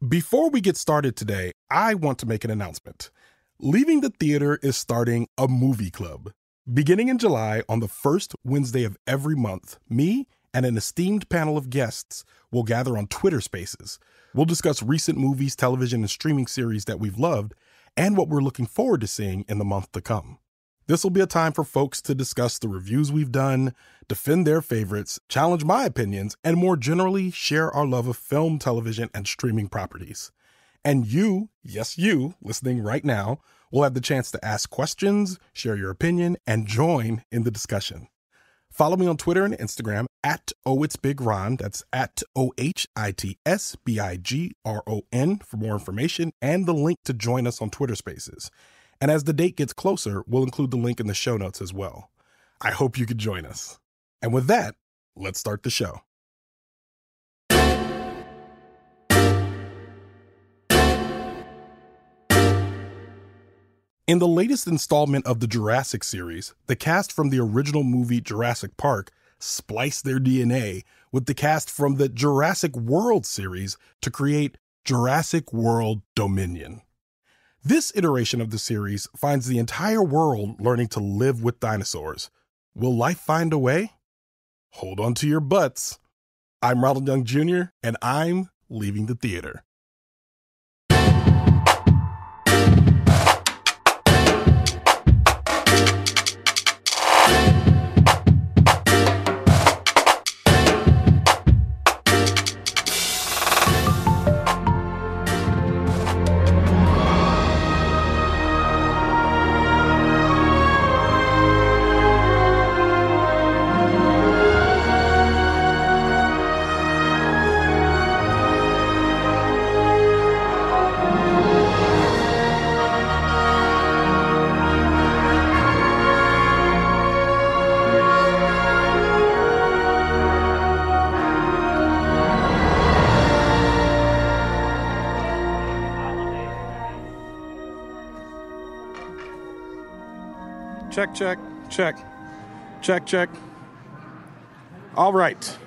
Before we get started today, I want to make an announcement. Leaving the Theater is starting a movie club. Beginning in July, on the first Wednesday of every month, me and an esteemed panel of guests will gather on Twitter Spaces. We'll discuss recent movies, television, and streaming series that we've loved and what we're looking forward to seeing in the month to come. This will be a time for folks to discuss the reviews we've done, defend their favorites, challenge my opinions, and more generally, share our love of film, television, and streaming properties. And you, yes you, listening right now, will have the chance to ask questions, share your opinion, and join in the discussion. Follow me on Twitter and Instagram at OhitsBigRon, that's at OhitsBigRon for more information and the link to join us on Twitter Spaces. And as the date gets closer, we'll include the link in the show notes as well. I hope you could join us. And with that, let's start the show. In the latest installment of the Jurassic series, the cast from the original movie Jurassic Park spliced their DNA with the cast from the Jurassic World series to create Jurassic World Dominion. This iteration of the series finds the entire world learning to live with dinosaurs. Will life find a way? Hold on to your butts. I'm Ronald Young Jr., and I'm leaving the theater. Check, check, check, check, check. All right.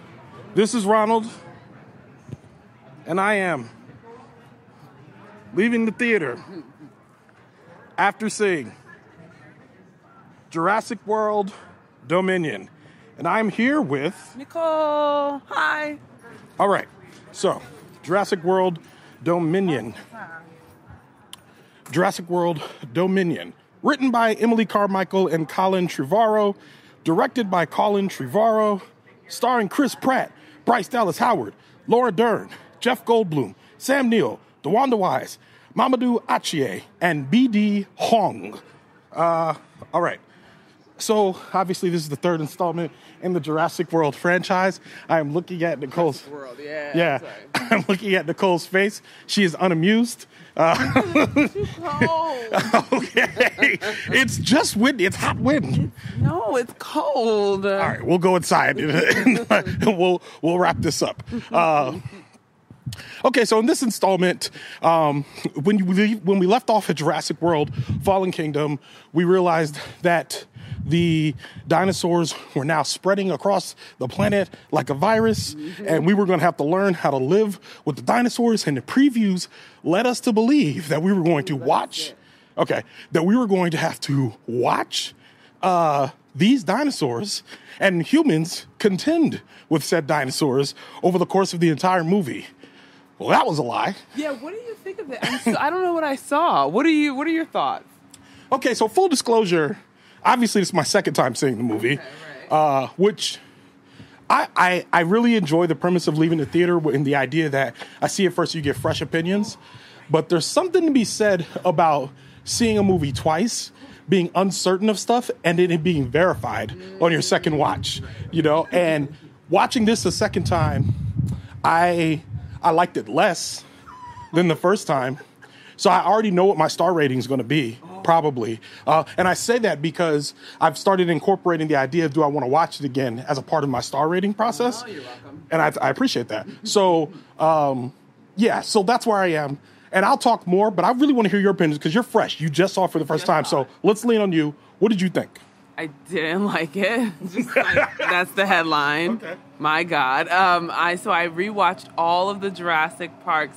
This is Ronald, and I am leaving the theater after seeing Jurassic World Dominion. And I'm here with Nichole. Hi. All right. So, Jurassic World Dominion. Jurassic World Dominion. Written by Emily Carmichel and Colin Trevorrow, directed by Colin Trevorrow, starring Chris Pratt, Bryce Dallas Howard, Laura Dern, Jeff Goldblum, Sam Neill, DeWanda, Mamadou Athie, and B.D. Wong. All right. So, obviously, this is the third installment in the Jurassic World franchise. I am looking at Nichole's... World, yeah. I'm looking at Nichole's face. She is unamused. Too cold. Okay. It's just windy. It's hot wind. No, it's cold. All right, we'll go inside and we'll wrap this up. Okay, so in this installment, when we left off at Jurassic World Fallen Kingdom, we realized that the dinosaurs were now spreading across the planet like a virus, and we were going to have to learn how to live with the dinosaurs, and the previews led us to believe that we were going to have to watch these dinosaurs and humans contend with said dinosaurs over the course of the entire movie. Well, that was a lie. Yeah, what do you think of it? I don't know what I saw. What are your thoughts? Okay, so full disclosure, obviously this is my second time seeing the movie, okay, right. Which I really enjoy the premise of leaving the theater in the idea that I see it first, you get fresh opinions, but there's something to be said about seeing a movie twice, being uncertain of stuff, and then it being verified on your second watch, you know, and watching this a second time, I liked it less than the first time. So I already know what my star rating is going to be, probably. And I say that because I've started incorporating the idea of do I want to watch it again as a part of my star rating process. Oh, you're welcome. And I appreciate that. So, so that's where I am. And I'll talk more, but I really want to hear your opinions because you're fresh. You just saw it for the first time. So let's lean on you. What did you think? I didn't like it. Just like, that's the headline. Okay. My God. I rewatched all of the Jurassic Parks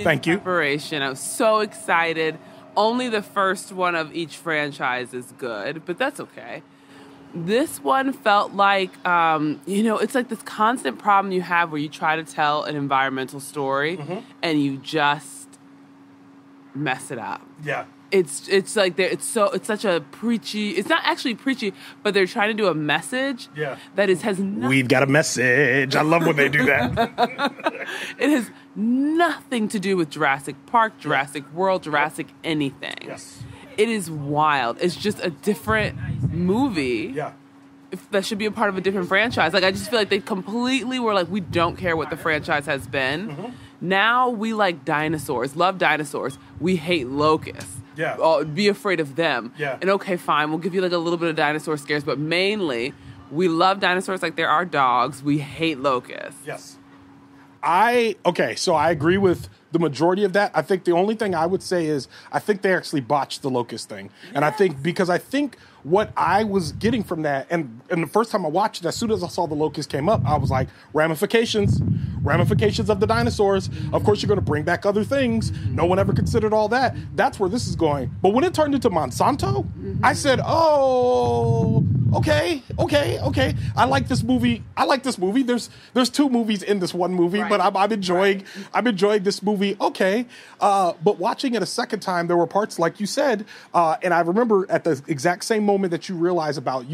Thank you. Preparation. I was so excited. Only the first one of each franchise is good, but that's okay. This one felt like, it's like this constant problem you have where you try to tell an environmental story and you just mess it up. Yeah. It's like it's such a preachy. It's not actually preachy, but they're trying to do a message. Yeah. That has nothing. We've got a message. I love when they do that. It has nothing to do with Jurassic Park, Jurassic World, Jurassic anything. Yes. It is wild. It's just a different movie. Yeah. That should be a part of a different franchise. Like, I just feel like they completely were like, we don't care what the franchise has been. Now we like dinosaurs, love dinosaurs. We hate locusts. Yeah. Be afraid of them. Yeah. And okay, fine, we'll give you like a little bit of dinosaur scares, but mainly we love dinosaurs like they're our dogs. We hate locusts. Yes. So I agree with the majority of that. I think the only thing I would say is I think they actually botched the locust thing. And I think what I was getting from that, and the first time I watched it, as soon as I saw the locust came up, I was like, ramifications of the dinosaurs. Of course, you're going to bring back other things. No one ever considered all that. That's where this is going. But when it turned into Monsanto, I said, oh, okay. I like this movie. There's two movies in this one movie, right. But I'm enjoying this movie. Okay. But watching it a second time, there were parts, like you said, and I remember at the exact same moment that you realize about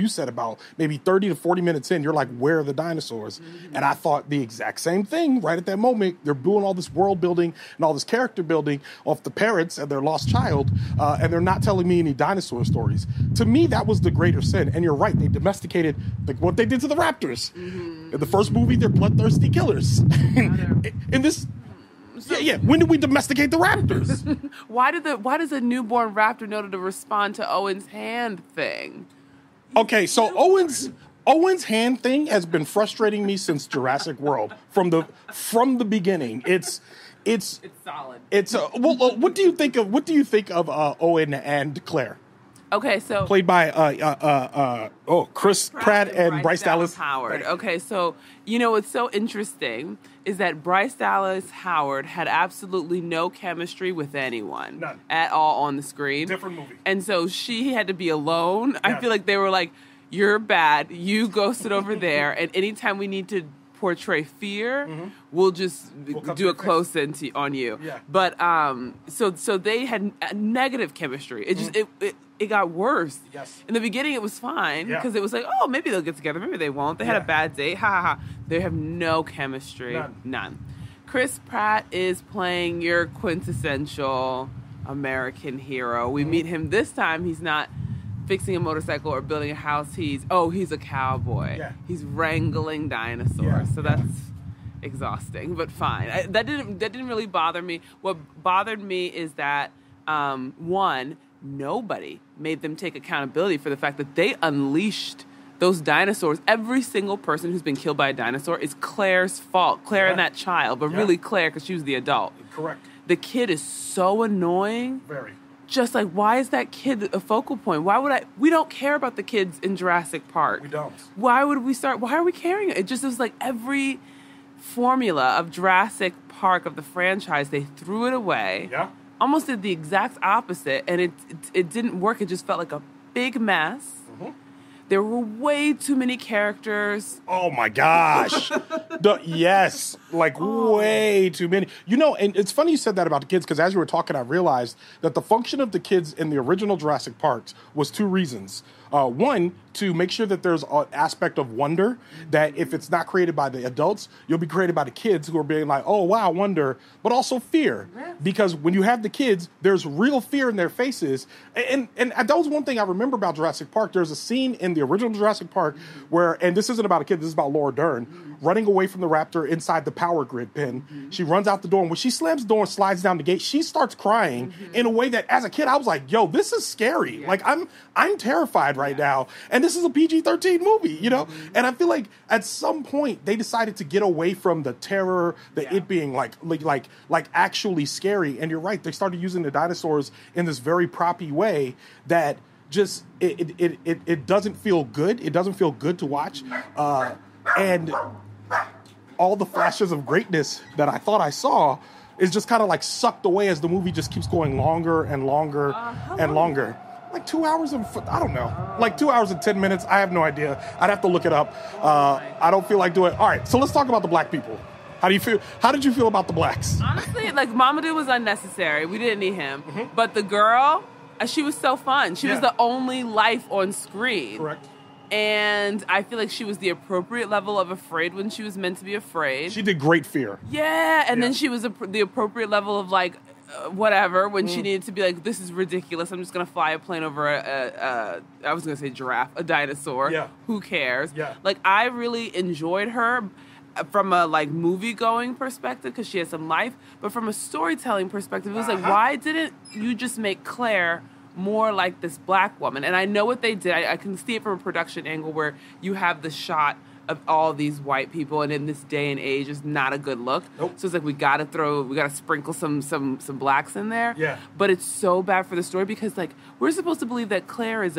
maybe 30 to 40 minutes in, you're like, where are the dinosaurs? And I thought the exact same thing right at that moment. They're doing all this world building and all this character building off the parents and their lost child, and they're not telling me any dinosaur stories. To me, that was the greater sin. And you're right, they domesticated what they did to the raptors. In the first movie, they're bloodthirsty killers. In this... Yeah. When did we domesticate the raptors? Why does a newborn raptor know to respond to Owen's hand thing? Okay, so Owen's hand thing has been frustrating me since Jurassic World from the beginning. It's solid. What do you think of Owen and Claire? Okay, so played by Chris Pratt and Bryce Dallas Howard. Right. Okay, so what's so interesting is that Bryce Dallas Howard had absolutely no chemistry with anyone. None. At all on the screen. Different movie. And so she had to be alone. Yeah. I feel like they were like, you're bad, you go sit over there, and anytime we need to portray fear, we'll do a close in on you. Yeah. But so they had negative chemistry. It just it got worse. Yes. In the beginning, it was fine because it was like, oh, maybe they'll get together, maybe they won't. They had a bad date. Ha ha ha. They have no chemistry. None. Chris Pratt is playing your quintessential American hero. We meet him this time. He's not fixing a motorcycle or building a house. He's a cowboy. Yeah. He's wrangling dinosaurs. Yeah. So that's exhausting, but fine. That didn't really bother me. What bothered me is that one, nobody made them take accountability for the fact that they unleashed those dinosaurs. Every single person who's been killed by a dinosaur is Claire's fault. Claire and that child, but really Claire because she was the adult. Correct. The kid is so annoying. Very. Just like, why is that kid a focal point? We don't care about the kids in Jurassic Park. We don't. Why are we caring? It was like every formula of Jurassic Park, of the franchise, they threw it away. Yeah. Almost did the exact opposite, and it didn't work. It just felt like a big mess. There were way too many characters. Oh my gosh. Way too many. And it's funny you said that about the kids, because as you were talking, I realized that the function of the kids in the original Jurassic Parks was two reasons. One, to make sure that there's an aspect of wonder, that if it's not created by the adults, you'll be created by the kids who are being like, oh, wow, wonder, but also fear. Yes. Because when you have the kids, there's real fear in their faces. And that was one thing I remember about Jurassic Park. There's a scene in the original Jurassic Park where, and this isn't about a kid, this is about Laura Dern, running away from the raptor inside the power grid pen. She runs out the door, and when she slams the door and slides down the gate, she starts crying in a way that, as a kid, I was like, yo, this is scary. Yeah. Like, I'm terrified right now. And this is a PG-13 movie, And I feel like at some point they decided to get away from the terror, it being like actually scary. And you're right, they started using the dinosaurs in this very proppy way that just it doesn't feel good. It doesn't feel good to watch. And all the flashes of greatness that I thought I saw, is just kind of like sucked away as the movie just keeps going longer and longer and longer. Like 2 hours and, I don't know, like 2 hours and 10 minutes. I have no idea. I'd have to look it up. I don't feel like doing it. All right, so let's talk about the black people. How do you feel? How did you feel about the blacks? Honestly, like Mamadou was unnecessary. We didn't need him. But the girl, she was so fun. She was the only life on screen. Correct. And I feel like she was the appropriate level of afraid when she was meant to be afraid. She did great fear. Yeah, and then she was the appropriate level of like, whatever, when she needed to be like, this is ridiculous. I'm just going to fly a plane over I was going to say giraffe, a dinosaur. Yeah. Who cares? Yeah. Like, I really enjoyed her from a like movie going perspective because she has some life, but from a storytelling perspective, it was like, why didn't you just make Claire more like this black woman? And I know what they did. I can see it from a production angle where you have the shot of all these white people, and in this day and age, is not a good look. Nope. So it's like we gotta sprinkle some blacks in there. Yeah. But it's so bad for the story because like we're supposed to believe that Claire is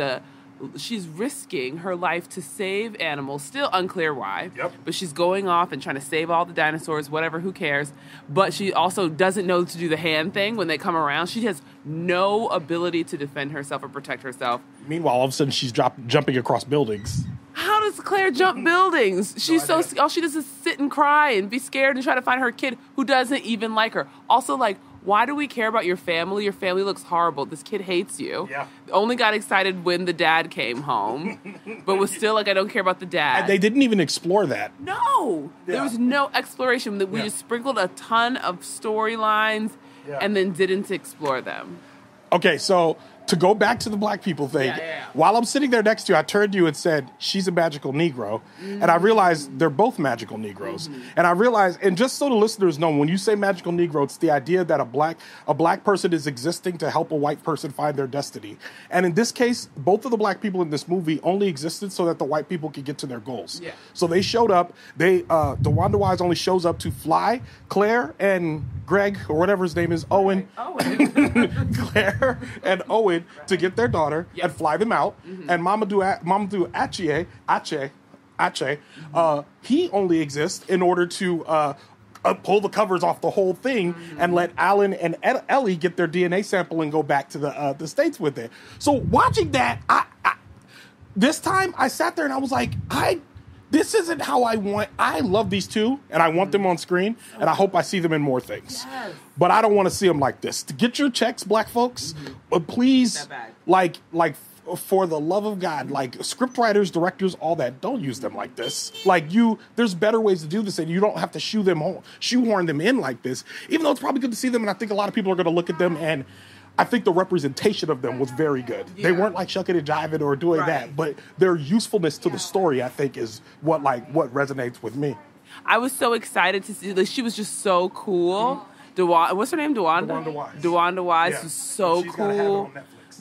she's risking her life to save animals. Still unclear why. Yep. But she's going off and trying to save all the dinosaurs, whatever, who cares. But she also doesn't know to do the hand thing when they come around. She has no ability to defend herself or protect herself. Meanwhile, all of a sudden, she's jumping across buildings. How does Claire jump buildings? She's all she does is sit and cry and be scared and try to find her kid who doesn't even like her. Also, like, why do we care about your family? Your family looks horrible. This kid hates you. Yeah. Only got excited when the dad came home, but was still like, I don't care about the dad. And they didn't even explore that. No. Yeah. There was no exploration. We just sprinkled a ton of storylines and then didn't explore them. Okay, so to go back to the black people thing, while I'm sitting there next to you, I turned to you and said, she's a magical Negro. And I realized they're both magical Negroes. And I realized, and just so the listeners know, when you say magical Negro, it's the idea that a black person is existing to help a white person find their destiny. And in this case, both of the black people in this movie only existed so that the white people could get to their goals. Yeah. So they showed up. DeWanda Wise only shows up to fly Claire and Greg, or whatever his name is, Owen. Claire and Owen to get their daughter and fly them out. And Mamadou Athie, he only exists in order to pull the covers off the whole thing and let Alan and Ellie get their DNA sample and go back to the States with it. So watching that, this time I sat there and I was like, this isn't how I want. I love these two, and I want them on screen, and I hope I see them in more things. Yes. But I don't want to see them like this. To get your checks, black folks, please, like, for the love of God, like script writers, directors, all that, don't use them like this. Like there's better ways to do this, and you don't have to shoehorn them in like this. Even though it's probably good to see them, and I think a lot of people are going to look at them and. I think the representation of them was very good. Yeah. They weren't like shucking and jiving or doing that, but their usefulness to the story, I think, is what resonates with me. I was so excited to see. Like, she was just so cool. What's her name? DeWanda Wise. DeWanda Wise was so cool.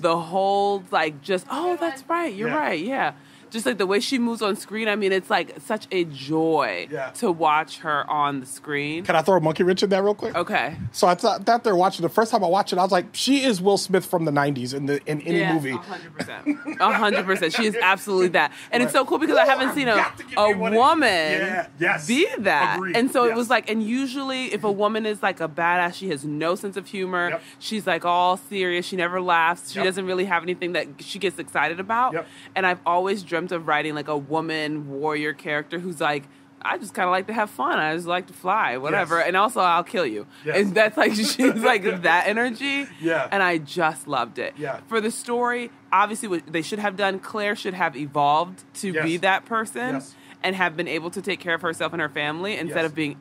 The whole that's right. You're right. Yeah. Just like the way she moves on screen, I mean, it's like such a joy to watch her on the screen. Can I throw a monkey wrench in there real quick? Okay. So I thought they're watching. The first time I watched it, I was like, she is Will Smith from the 90s in any movie. 100%. 100%. She is absolutely that. And it's so cool because I haven't seen a woman be that. Agreed. And so it was like, and usually if a woman is like a badass, she has no sense of humor. Yep. She's like all serious. She never laughs. She doesn't really have anything that she gets excited about. Yep. And I've always dreamt of writing like a woman warrior character who's like, I just kind of like to have fun. I just like to fly, whatever. Yes. And also, I'll kill you. Yes. And that's like, she's like that energy. Yeah. And I just loved it. Yeah. For the story, obviously what they should have done, Claire should have evolved to be that person and have been able to take care of herself and her family instead of being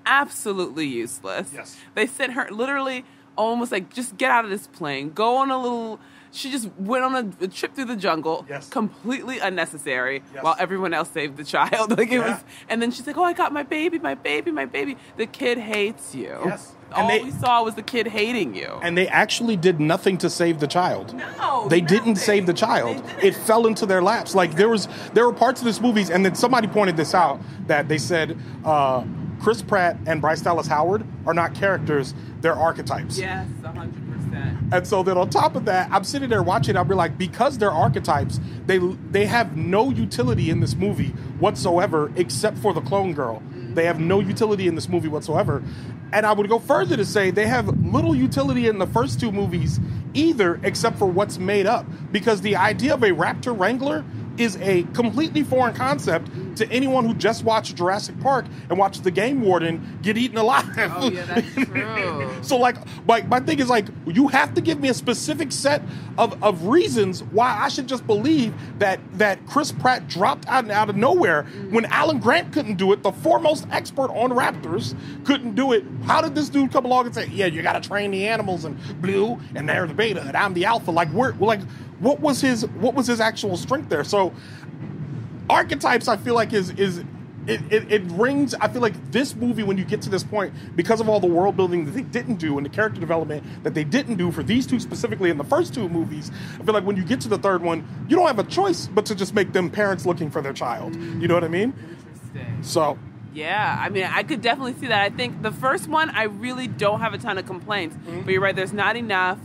absolutely useless. Yes. They sent her literally almost like, just get out of this plane. Go on a little... She just went on a trip through the jungle, completely unnecessary, while everyone else saved the child. Like it was, and then she's like, "Oh, I got my baby, my baby, my baby." The kid hates you. Yes. All we saw was the kid hating you. And they actually did nothing to save the child. No, they didn't save the child. It fell into their laps. Like there were parts of this movie, and then somebody pointed this out that they said Chris Pratt and Bryce Dallas Howard are not characters; they're archetypes. Yes, 100%. And so then on top of that, I'm sitting there watching, I'll be like, because they're archetypes, they have no utility in this movie whatsoever, except for the clone girl. They have no utility in this movie whatsoever. And I would go further to say they have little utility in the first two movies either, except for what's made up. Because the idea of a raptor wrangler is a completely foreign concept to anyone who just watched Jurassic Park and watched the game warden get eaten alive. Oh, yeah, that's true. So, like, my thing is, like, you have to give me a specific set of reasons why I should just believe that Chris Pratt dropped out of nowhere when Alan Grant couldn't do it, the foremost expert on raptors couldn't do it. How did this dude come along and say, yeah, you got to train the animals and blue, and they're the beta, and I'm the alpha? Like, what was his actual strength there? So archetypes, I feel like it rings. I feel like this movie, when you get to this point, because of all the world building that they didn't do and the character development that they didn't do for these two specifically in the first two movies, I feel like when you get to the third one, you don't have a choice but to just make them parents looking for their child. You know what I mean? Interesting. So. Yeah, I mean, I could definitely see that. I think the first one, I really don't have a ton of complaints. But you're right, there's not enough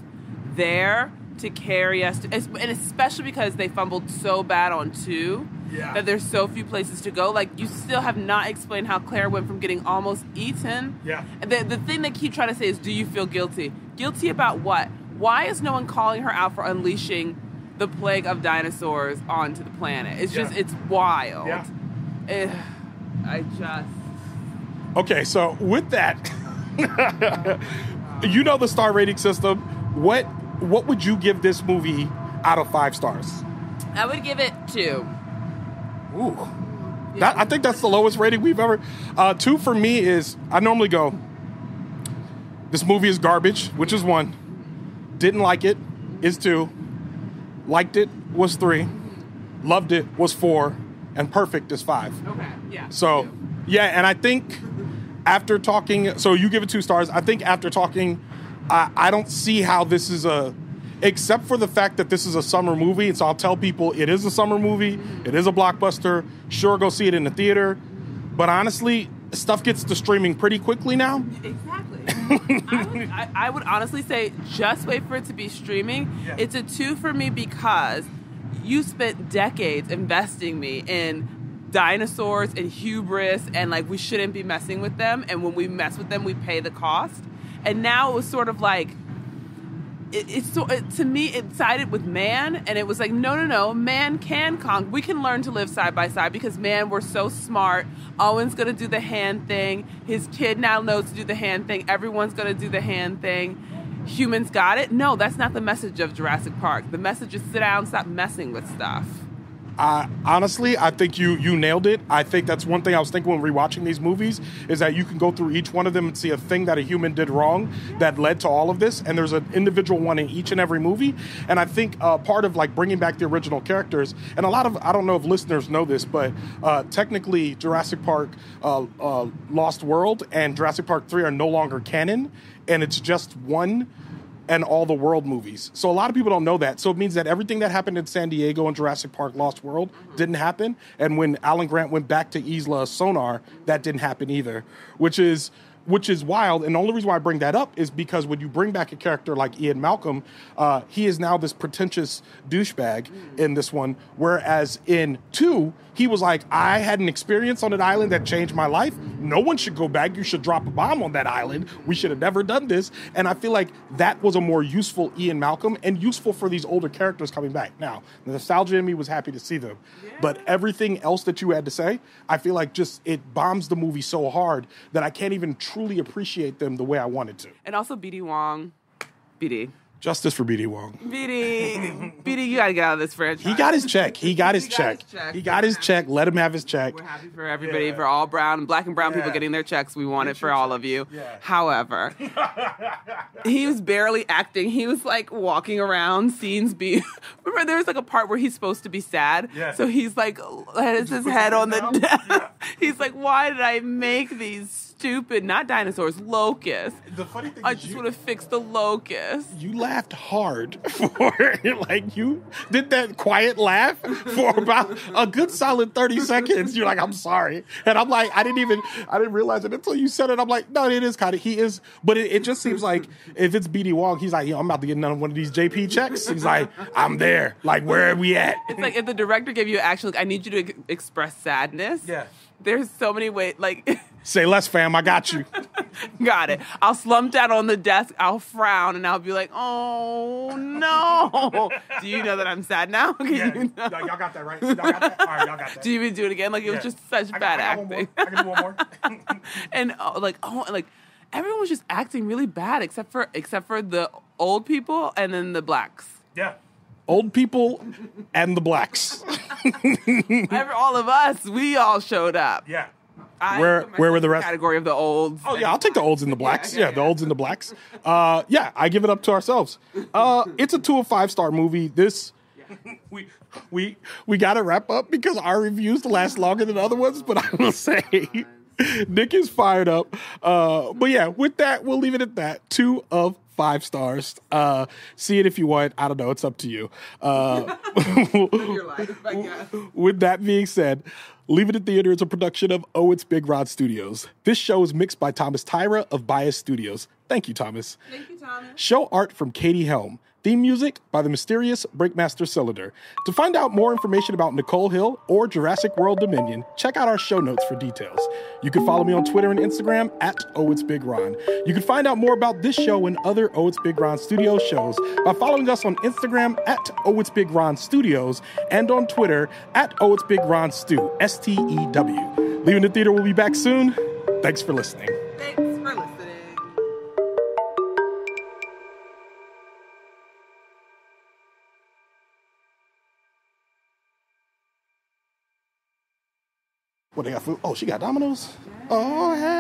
there to carry us, and especially because they fumbled so bad on 2 that there's so few places to go. Like, you still have not explained how Claire went from getting almost eaten. Yeah. The thing they keep trying to say is, do you feel guilty? Guilty about what? Why is no one calling her out for unleashing the plague of dinosaurs onto the planet? It's just, it's wild. Yeah. Okay, so with that, you know the star rating system. What would you give this movie out of 5 stars? I would give it 2. Ooh. Yeah. I think that's the lowest rating we've ever... 2 for me is... I normally go, this movie is garbage, which is 1. Didn't like it is 2. Liked it was 3. Loved it was 4. And perfect is 5. Okay, yeah. So, 2. Yeah, and I think after talking... So you give it 2 stars. I think after talking... I don't see how this is except for the fact that this is a summer movie. And so I'll tell people it is a summer movie. It is a blockbuster. Sure, go see it in the theater. But honestly, stuff gets to streaming pretty quickly now. Exactly. I would honestly say just wait for it to be streaming. Yeah. It's a 2 for me because you spent decades investing me in dinosaurs and hubris and, like, we shouldn't be messing with them. And when we mess with them, we pay the cost. And now it was sort of like, to me, it sided with man, and it was like, no, man can conquer. We can learn to live side by side because, man, we're so smart. Owen's going to do the hand thing. His kid now knows to do the hand thing. Everyone's going to do the hand thing. Humans got it. No, that's not the message of Jurassic Park. The message is sit down, stop messing with stuff. Honestly, I think you nailed it. I think that's one thing I was thinking when rewatching these movies is that you can go through each one of them and see a thing that a human did wrong that led to all of this, and there's an individual one in each and every movie. And I think part of, like, bringing back the original characters, and a lot of, I don't know if listeners know this, but technically Jurassic Park Lost World and Jurassic Park 3 are no longer canon, and it's just one and all the world movies. So a lot of people don't know that. So it means that everything that happened in San Diego and Jurassic Park Lost World didn't happen. And when Alan Grant went back to Isla Sonar, that didn't happen either, which is wild. And the only reason why I bring that up is because when you bring back a character like Ian Malcolm, he is now this pretentious douchebag in this one, whereas in 2, he was like, I had an experience on an island that changed my life. No one should go back. You should drop a bomb on that island. We should have never done this. And I feel like that was a more useful Ian Malcolm and useful for these older characters coming back. Now, the nostalgia in me was happy to see them. Yeah. But everything else that you had to say, I feel like just it bombs the movie so hard that I can't even truly appreciate them the way I wanted to. And also BD Wong. BD. Justice for BD Wong. BD, you gotta get out of this franchise. He got his check. He got his check. Let him have his check. We're happy for everybody, for all black and brown people getting their checks. We want it for all of you. Yeah. However, he was barely acting. He was like walking around, scenes being... Remember, there was like a part where he's supposed to be sad. Yeah. So he's like, has his head on the desk. Yeah. He's like, why did I make these stupid, not dinosaurs, locusts? The funny thing I just want to fix the locusts. You laughed hard for like you did that quiet laugh for about a good solid 30 seconds. You're like, I'm sorry. And I'm like, I didn't realize it until you said it. I'm like, no, it is kind of, he is, but it just seems like if it's BD Wong, he's like, yo, I'm about to get another one of these JP checks. He's like, I'm there. Like, where are we at? It's like if the director gave you action, like, I need you to express sadness. Yeah. there's so many ways. Like, Say less, fam. I got you. got it. I'll slump down on the desk. I'll frown, and I'll be like, "Oh no!" Do you know that I'm sad now? Yeah, y'all got that right. Y'all got that. All right, y'all got that. Do you even do it again? Like it was just such bad acting. I can do one more. And everyone was just acting really bad, except for the old people and then the blacks. Yeah. Old people and the blacks. All of us, we all showed up. Yeah. Where were the rest? Category of the olds. Oh yeah, I'll take the olds and the blacks. Yeah, the olds and the blacks. Yeah, I give it up to ourselves. It's a 2 of 5 star movie. This we got to wrap up because our reviews last longer than other ones. But I will say, Nick is fired up. But yeah, with that, we'll leave it at that. 2 of 5 stars. See it if you want. I don't know. It's up to you. Your life, I guess. With that being said, Leave It at Theater is a production of OhitsBigRon Studios. This show is mixed by Thomas Tyra of Bias Studios. Thank you, Thomas. Thank you, Thomas. Show art from Katie Helm. Theme music by the mysterious Breakmaster Cylinder. To find out more information about Nichole Hill or Jurassic World Dominion, check out our show notes for details. You can follow me on Twitter and Instagram at OhitsBigRon. You can find out more about this show and other OhitsBigRon Studios shows by following us on Instagram at OhitsBigRon Studios and on Twitter at OhitsBigRon Stew, STEW. Leaving the Theater will be back soon. Thanks for listening. Thanks for listening. What they got food? Oh, she got Domino's? Oh, hey.